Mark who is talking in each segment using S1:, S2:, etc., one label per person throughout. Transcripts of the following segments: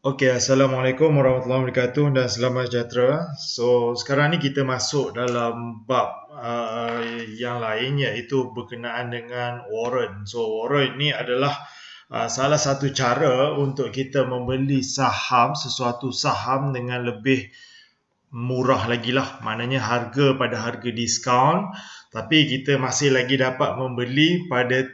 S1: Okey, Assalamualaikum warahmatullahi wabarakatuh dan selamat sejahtera. So, sekarang ni kita masuk dalam bab yang lain iaitu berkenaan dengan warrant. So, warrant ni adalah salah satu cara untuk kita membeli saham, sesuatu saham dengan lebih murah lagi lah. Maknanya harga pada harga diskaun, tapi kita masih lagi dapat membeli pada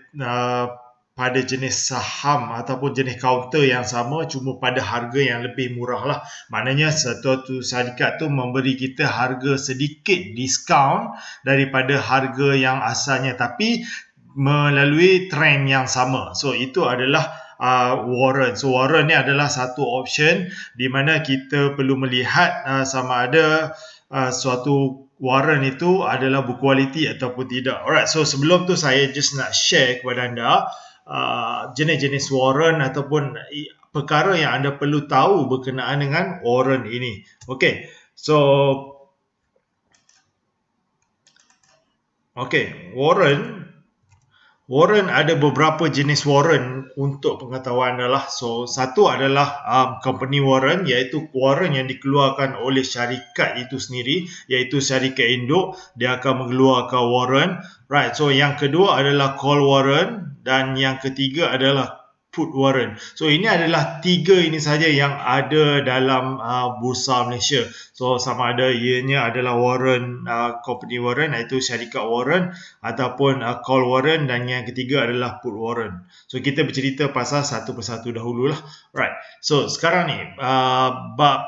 S1: jenis saham ataupun jenis kaunter yang sama, cuma pada harga yang lebih murah lah. Maknanya satu syarikat tu memberi kita harga sedikit diskaun daripada harga yang asalnya, tapi melalui trend yang sama. So itu adalah warrant. So warrant ni adalah satu option di mana kita perlu melihat sama ada suatu warrant itu adalah berkualiti ataupun tidak. Alright, so sebelum tu saya just nak share kepada anda jenis-jenis warrant ataupun perkara yang anda perlu tahu berkenaan dengan warrant ini. Okay, so warrant ada beberapa jenis warrant untuk pengetahuan adalah. So satu adalah company warrant, iaitu warrant yang dikeluarkan oleh syarikat itu sendiri, iaitu syarikat induk, dia akan mengeluarkan warrant. Right, so yang kedua adalah call warrant dan yang ketiga adalah put warrant. So ini adalah tiga ini saja yang ada dalam bursa Malaysia. So sama ada ianya adalah warrant, company warrant iaitu syarikat warrant, ataupun call warrant, dan yang ketiga adalah put warrant. So kita bercerita pasal satu persatu dahululah. Right. So sekarang ni bab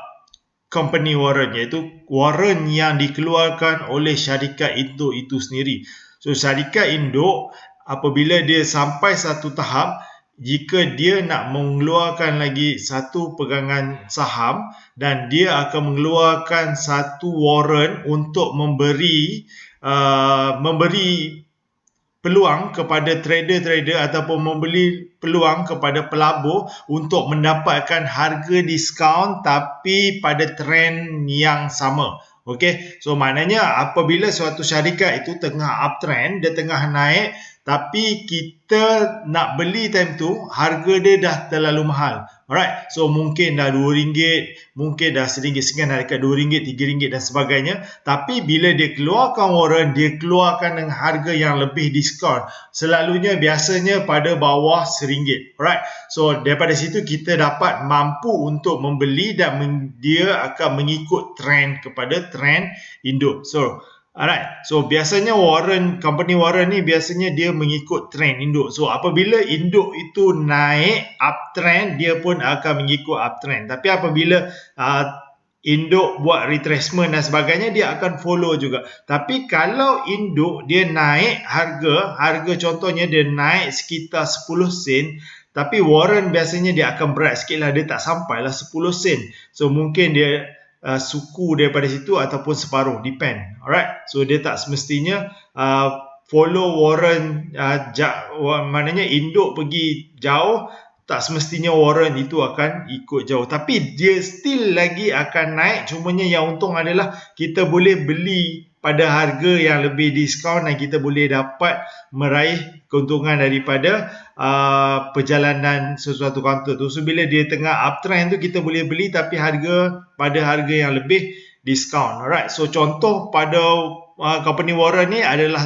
S1: company warrant, iaitu warrant yang dikeluarkan oleh syarikat induk itu sendiri. So syarikat induk apabila dia sampai satu tahap, jika dia nak mengeluarkan lagi satu pegangan saham, dan dia akan mengeluarkan satu warrant untuk memberi peluang kepada trader-trader ataupun membeli peluang kepada pelabur untuk mendapatkan harga diskaun tapi pada trend yang sama. Okey, so maknanya apabila suatu syarikat itu tengah uptrend, dia tengah naik, tapi kita nak beli time tu, harga dia dah terlalu mahal. Alright, so mungkin dah RM2, mungkin dah RM1 sekian, dah dekat RM2, RM3 dan sebagainya. Tapi bila dia keluarkan warrant, dia keluarkan dengan harga yang lebih diskaun. Selalunya biasanya pada bawah RM1. Alright, so daripada situ kita dapat mampu untuk membeli dan dia akan mengikut trend kepada trend induk. Alright, so biasanya company warrant ni biasanya dia mengikut trend induk. So apabila induk itu naik uptrend, dia pun akan mengikut uptrend. Tapi apabila induk buat retracement dan sebagainya, dia akan follow juga. Tapi kalau induk dia naik harga contohnya dia naik sekitar 10 sen, tapi warrant biasanya dia akan berat sikit lah, dia tak sampailah 10 sen. So mungkin dia suku daripada situ ataupun separuh, depend. Alright, so dia tak semestinya follow warrant, maknanya induk pergi jauh, tak semestinya warrant itu akan ikut jauh, tapi dia still lagi akan naik. Cumanya yang untung adalah kita boleh beli pada harga yang lebih diskaun dan kita boleh dapat meraih keuntungan daripada perjalanan sesuatu kaunter tu. So bila dia tengah uptrend tu, kita boleh beli tapi pada harga yang lebih diskaun. Alright, so contoh pada company warrant ni adalah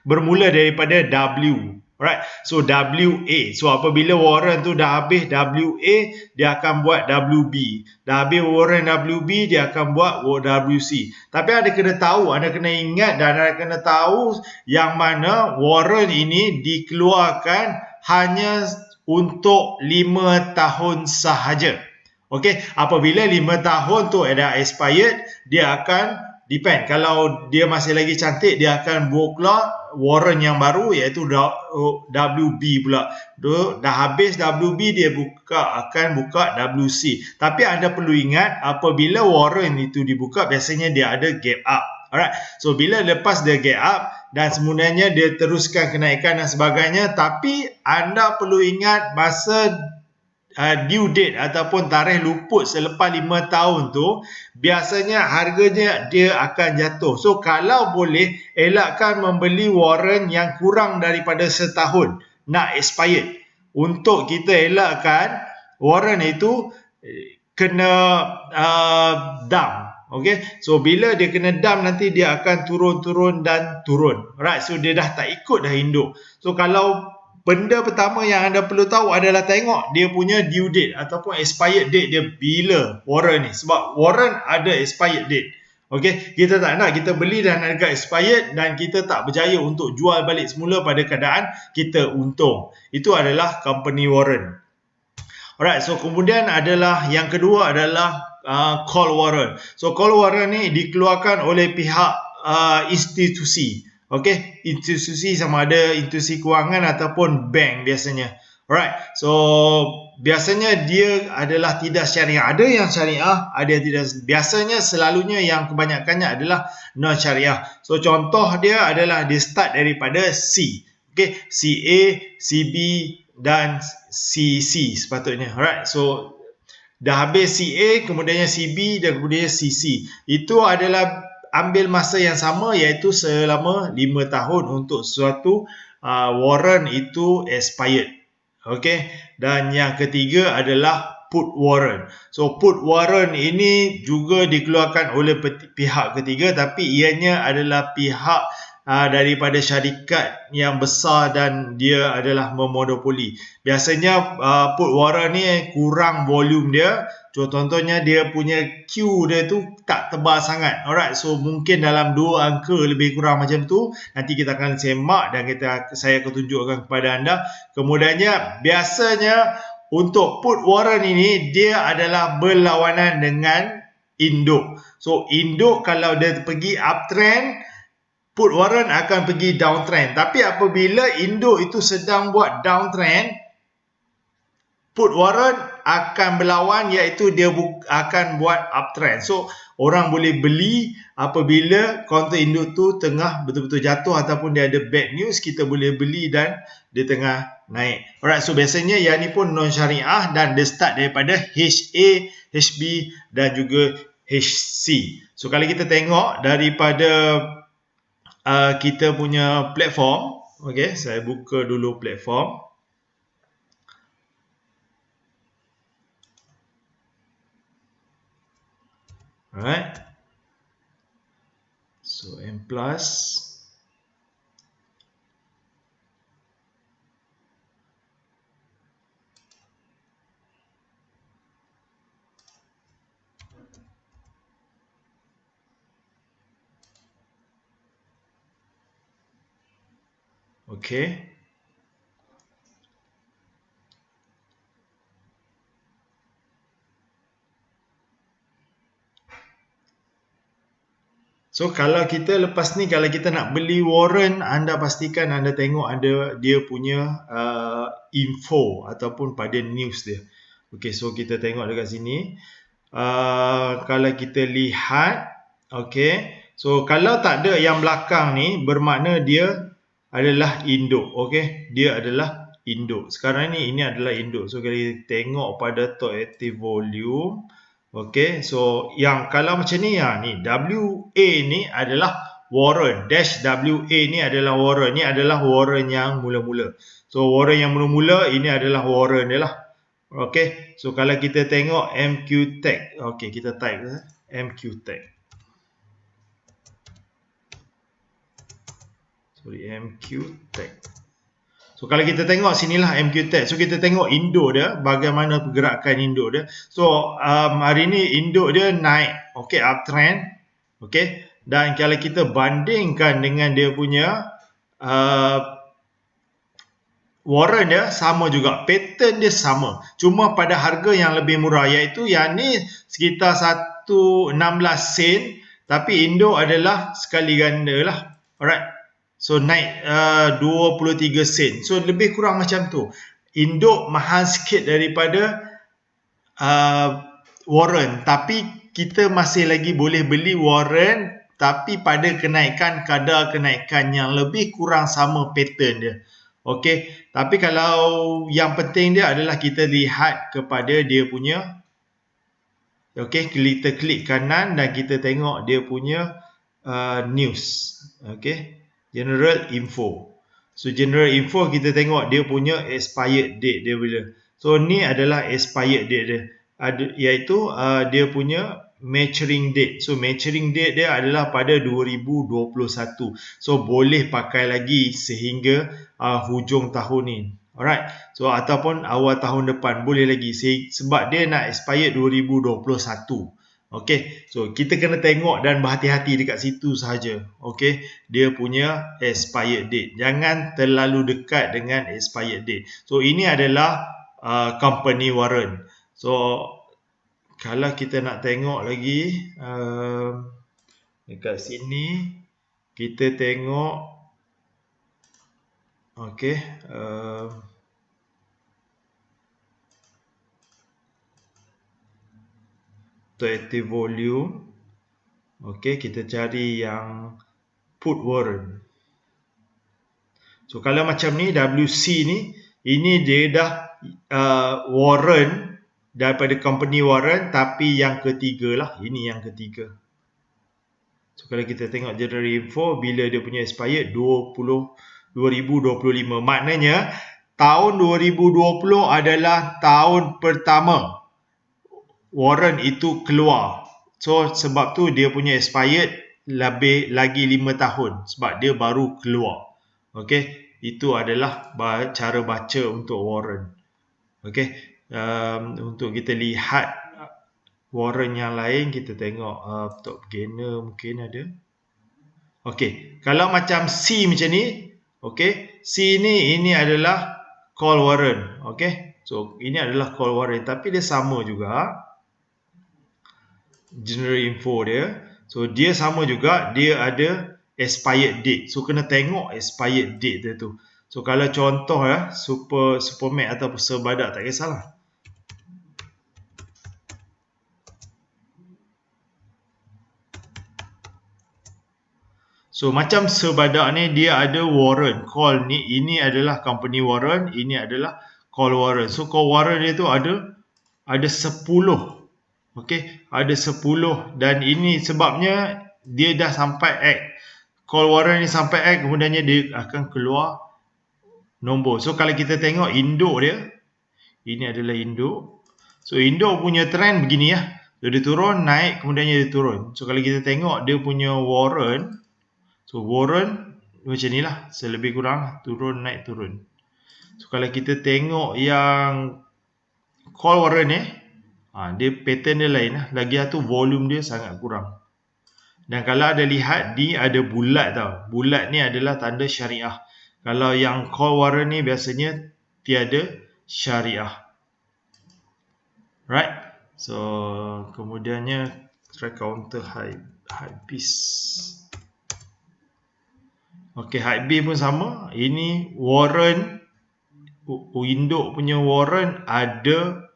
S1: bermula daripada W. Alright, so WA. So apabila warrant tu dah habis WA, dia akan buat WB. Dah habis warrant WB, dia akan buat WC. Tapi anda kena tahu, anda kena ingat dan anda kena tahu yang mana warrant ini dikeluarkan hanya untuk 5 tahun sahaja. Okey, apabila 5 tahun tu dah expired, dia akan depend. Kalau dia masih lagi cantik, dia akan keluar warrant yang baru, iaitu WB pula. Dah habis WB, dia akan buka WC. Tapi anda perlu ingat, apabila warrant itu dibuka, biasanya dia ada gap up. Alright, so bila lepas dia gap up dan sebenarnya dia teruskan kenaikan dan sebagainya, tapi anda perlu ingat masa due date ataupun tarikh luput selepas 5 tahun tu, biasanya harganya dia akan jatuh. So kalau boleh, elakkan membeli warrant yang kurang daripada setahun nak expired, untuk kita elakkan warrant itu kena dump. Okay, so bila dia kena dump nanti dia akan turun dan turun. Right, so dia dah tak ikut dah induk. So kalau benda pertama yang anda perlu tahu adalah tengok dia punya due date ataupun expired date dia bila warrant ni. Sebab warrant ada expired date. Okay, kita tak nak kita beli dan harga expired dan kita tak berjaya untuk jual balik semula pada keadaan kita untung. Itu adalah company warrant. Alright, so kemudian adalah yang kedua adalah call warrant. So call warrant ni dikeluarkan oleh pihak institusi. Okay, institusi sama ada institusi kewangan ataupun bank biasanya. Alright, so biasanya dia adalah tidak syariah. Ada yang syariah, ada yang tidak. Biasanya selalunya yang kebanyakannya adalah non syariah. So contoh dia adalah dia start daripada C. Okay, CA, CB dan CC sepatutnya. Alright, so dah habis CA, kemudiannya CB dan kemudiannya CC. Itu adalah ambil masa yang sama iaitu selama 5 tahun untuk suatu warrant itu expired. Okay, dan yang ketiga adalah put warrant. So put warrant ini juga dikeluarkan oleh pihak ketiga tapi ianya adalah pihak daripada syarikat yang besar dan dia adalah memonopoli. Biasanya put warrant ni kurang volume dia. Contohnya dia punya queue dia tu tak tebal sangat. Alright, so mungkin dalam 2 angka lebih kurang macam tu. Nanti kita akan semak dan saya akan tunjukkan kepada anda. Kemudiannya biasanya untuk put warrant ini dia adalah berlawanan dengan induk. So induk kalau dia pergi uptrend, put warrant akan pergi downtrend. Tapi apabila induk itu sedang buat downtrend, put warrant akan berlawan iaitu dia akan buat uptrend. So orang boleh beli apabila counter induk tu tengah betul-betul jatuh ataupun dia ada bad news, kita boleh beli dan dia tengah naik. Alright, so biasanya yang ni pun non syariah dan dia start daripada HA, HB dan juga HC. So kalau kita tengok daripada kita punya platform, okay, saya buka dulu platform. Alright, so M plus. Okay. So kalau kita lepas ni kalau kita nak beli warrant, anda pastikan anda tengok ada dia punya info ataupun pada news dia. Okay, so kita tengok dekat sini. Kalau kita lihat, okay, so kalau tak ada yang belakang ni bermakna dia adalah induk. Okay, dia adalah induk. Sekarang ni ini adalah induk. So kalau kita tengok pada top active volume, okay, so yang kalau macam ni ya, ni WA ni adalah warrant, dash WA ni adalah warrant. Ni adalah warrant yang mula-mula. So warrant yang mula-mula ini adalah warrant dia lah. Okay, so kalau kita tengok MQ tag, okay, kita type MQ tag. Sorry, MQ tag. So kalau kita tengok sinilah MQ tag. So kita tengok induk dia, bagaimana pergerakan induk dia. So hari ni induk dia naik, okay, uptrend, okay. Dan kalau kita bandingkan dengan dia punya warrant dia sama juga, pattern dia sama, cuma pada harga yang lebih murah iaitu yang ni sekitar 1.16 sen tapi induk adalah sekali ganda lah. Alright, so naik 23 sen. So lebih kurang macam tu. Induk mahal sikit daripada warrant, tapi kita masih lagi boleh beli warrant tapi pada kenaikan, kadar kenaikan yang lebih kurang sama pattern dia. Okey, tapi kalau yang penting dia adalah kita lihat kepada dia punya, okey, kita klik kanan dan kita tengok dia punya news. Okey, general info. So general info kita tengok dia punya expired date dia bila. So ni adalah expired date dia. iaitu dia punya maturing date. So maturing date dia adalah pada 2021. So boleh pakai lagi sehingga hujung tahun ni. Alright. So ataupun awal tahun depan boleh lagi sebab dia nak expired 2021. Okay, so kita kena tengok dan berhati-hati dekat situ sahaja. Okay, dia punya expired date. Jangan terlalu dekat dengan expired date. So ini adalah company warrant. So kalau kita nak tengok lagi dekat sini kita tengok okey to active volume. Okey, kita cari yang put warrant. So kalau macam ni WC ni, ini dia dah warrant daripada company warrant, tapi yang ketiga lah. Ini yang ketiga. So kalau kita tengok general info, bila dia punya expired 2025. Maknanya tahun 2020 adalah tahun pertama warrant itu keluar. So sebab tu dia punya expired lebih lagi 5 tahun sebab dia baru keluar. Okey, itu adalah cara baca untuk warrant. Okey. Untuk kita lihat warrant yang lain, kita tengok top gainer mungkin ada. Okey, kalau macam C macam ni, okey, C ni ini adalah call warrant. Okey, so ini adalah call warrant tapi dia sama juga general info dia. So dia sama juga, dia ada expired date. So kena tengok expired date dia tu. So kalau contoh Supermax ataupun Sebadak, tak kisahlah. So macam Sebadak ni dia ada warrant call ni, ini adalah company warrant, ini adalah call warrant. So call warrant dia tu ada 10. Okey, ada 10 dan ini sebabnya dia dah sampai act. Call warrant ni sampai act, kemudiannya dia akan keluar nombor. So kalau kita tengok induk dia, ini adalah induk. So induk punya trend begini ya. So, dia turun, naik, kemudiannya dia turun. So kalau kita tengok dia punya warrant, so warrant macam ni lah, selebih kurang turun, naik, turun. So kalau kita tengok yang call warrant ni, dia pattern dia lain lah. Lagi satu volume dia sangat kurang. Dan kalau ada lihat, ni ada bulat tau. Bulat ni adalah tanda syariah. Kalau yang call warrant ni biasanya tiada syariah. Right? So kemudiannya try counter high beast. Okey, high beast pun sama. Ini warrant, induk punya warrant ada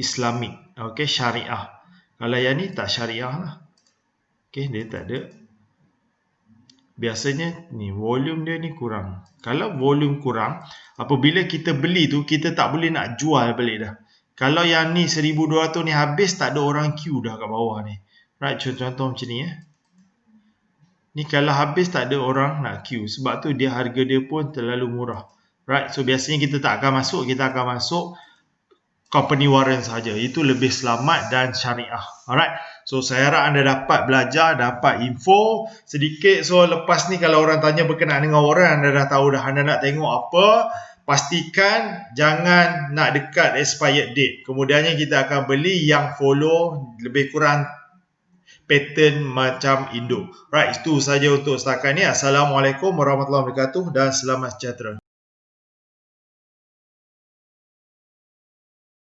S1: Islamic. Okey, syariah. Kalau yang ni tak syariah lah. Okey, dia tak ada. Biasanya ni volume dia ni kurang. Kalau volume kurang, apabila kita beli tu, kita tak boleh nak jual balik dah. Kalau yang ni 1200 ni habis, tak ada orang queue dah kat bawah ni. Right, contoh macam ni ya. Ni kalau habis tak ada orang nak queue. Sebab tu dia harga dia pun terlalu murah. Right, so biasanya kita tak akan masuk, kita akan masuk company warrant sahaja. Itu lebih selamat dan syariah. Alright. So saya harap anda dapat belajar, dapat info sedikit. So lepas ni kalau orang tanya berkenaan dengan warrant, anda dah tahu dah anda nak tengok apa. Pastikan jangan nak dekat expired date. Kemudiannya kita akan beli yang follow lebih kurang pattern macam induk. Right, itu saja untuk setakat ni. Assalamualaikum warahmatullahi wabarakatuh dan selamat sejahtera.